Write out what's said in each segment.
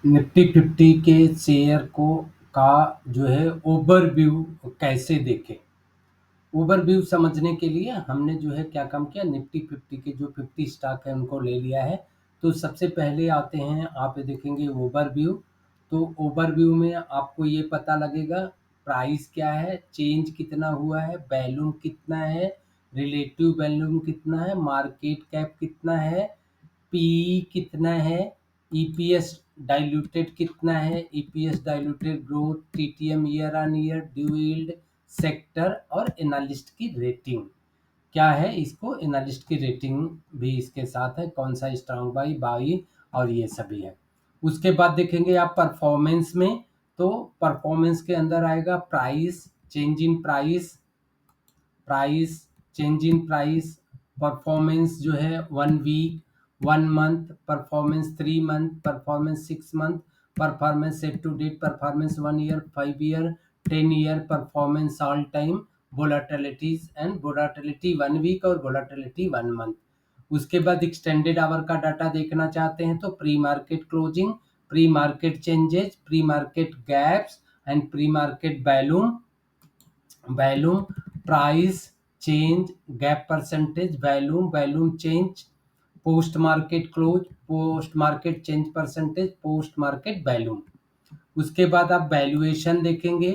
Nifty 50 के share को का जो है ओवरव्यू कैसे देखें। ओवरव्यू समझने के लिए हमने जो है क्या काम किया, निफ्टी 50 के जो 50 स्टॉक है उनको ले लिया है। तो सबसे पहले आते हैं, आप देखेंगे ओवरव्यू। तो ओवरव्यू में आपको ये पता लगेगा प्राइस क्या है, चेंज कितना हुआ है, वैल्यूम कितना है, रिलेटिव वैल्यूम कितना है, मार्केट कैप कितना है, पीई कितना है, ईपीएस डाइल्यूटेड कितना है, EPS diluted growth, TTM year on year, due yield, sector और एनालिस्ट की रेटिंग क्या है, इसको एनालिस्ट की रेटिंग भी इसके साथ है, कौन सा स्ट्रांग बाई बाई और ये सभी है। उसके बाद देखेंगे आप परफॉर्मेंस में, तो परफॉर्मेंस के अंदर आएगा price, change in price, price change in price, performance जो है 1 week, 1 month, performance 3 month, performance 6 month, performance set to date, performance 1 year, 5 year, 10 year, performance all time, volatilities and volatility 1 week और volatility 1 month. उसके बाद extended our का data देखना चाहते हैं तो pre market closing, pre market changes, pre market gaps and pre market volume, volume price change, gap percentage, volume, volume change, post market close, post market change percentage, post market volume. उसके बाद आप valuation देखेंगे,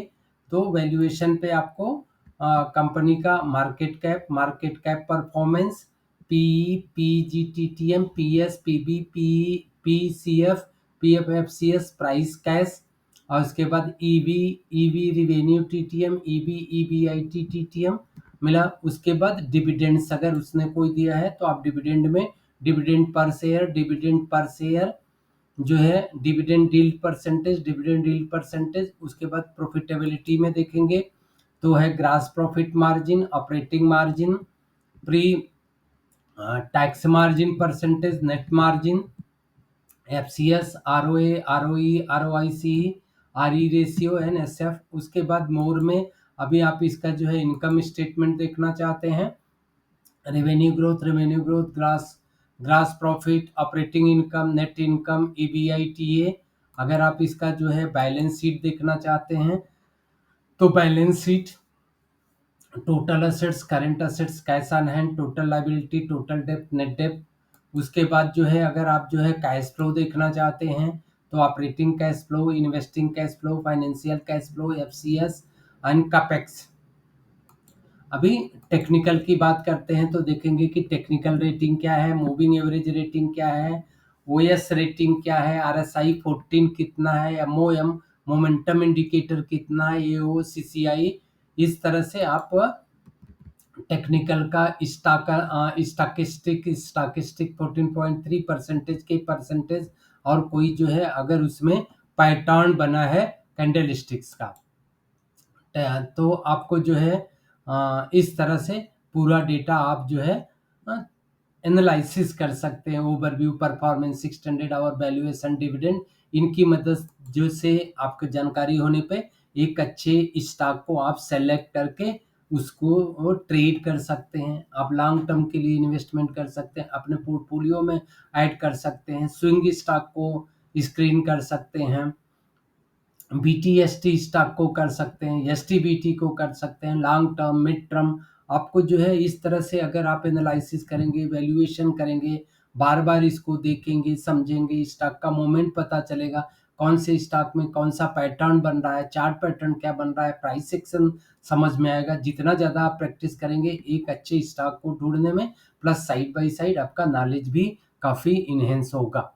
तो valuation पे आपको company का market cap performance, P, PGTTM, PS, PB, PCF, PFFCS, price cash, और उसके बाद EV, EV revenue TTM, EV, EBIT TTM मिला। उसके बाद डिविडेंड्स अगर उसने कोई दिया है तो आप डिविडेंड में dividend per share, dividend per share जो है, dividend yield percentage, dividend yield percentage. उसके बाद प्रॉफिटेबिलिटी में देखेंगे तो है gross profit margin, operating margin, pre tax margin percentage, net margin, FCS, ROA, ROE, ROIC, RE ratio, NSF. उसके बाद मोर में अभी आप इसका जो है इनकम स्टेटमेंट देखना चाहते हैं, revenue growth, gross gross profit, operating income, net income, EBITA. अगर आप इसका जो है बैलेंस शीट देखना चाहते हैं तो balance sheet, total assets, current assets, cash on hand, total liability, total dept, net डेप्ट। उसके बाद जो है अगर आप जो है कैश फ्लो देखना चाहते हैं तो operating cash flow, investing cash flow, financial cash flow, FCS and capex. अभी टेक्निकल की बात करते हैं तो देखेंगे कि टेक्निकल रेटिंग क्या है, मूविंग एवरेज रेटिंग क्या है, ओएस रेटिंग क्या है, आरएसआई 14 कितना है, एमओएम मोमेंटम इंडिकेटर कितना है, एओ, सीसीआई। इस तरह से आप टेक्निकल का स्टैटिस्टिक 14.3 परसेंटेज के परसेंटेज, और कोई जो है अगर उसमें पैटर्न बना है कैंडल स्टिक्स का, तो आपको जो है इस तरह से पूरा डेटा आप जो है एनालिसिस कर सकते हैं। Overview, performance, extended hour, valuation, dividend, इनकी मदद जो से आपको जानकारी होने पे एक अच्छे स्टॉक को आप सेलेक्ट करके उसको ट्रेड कर सकते हैं। आप लॉन्ग टर्म के लिए इन्वेस्टमेंट कर सकते हैं, अपने पोर्टफोलियो में ऐड कर सकते हैं, स्विंग स्टॉक को स्क्रीन कर सकते हैं, बीटीएसटी स्टॉक को कर सकते हैं, एसटीबीटी को कर सकते हैं, लॉन्ग टर्म, मिड टर्म। आपको जो है इस तरह से अगर आप एनालिसिस करेंगे, वैल्यूएशन करेंगे, बार बार इसको देखेंगे, समझेंगे, स्टॉक का मूवमेंट पता चलेगा, कौन से स्टॉक में कौन सा पैटर्न बन रहा है, चार्ट पैटर्न क्या बन रहा है, प्राइस सेक्शन समझ में आएगा। जितना ज़्यादा आप प्रैक्टिस करेंगे एक अच्छे स्टॉक को ढूंढने में, प्लस साइड बाई साइड आपका नॉलेज भी काफ़ी इन्हेंस होगा।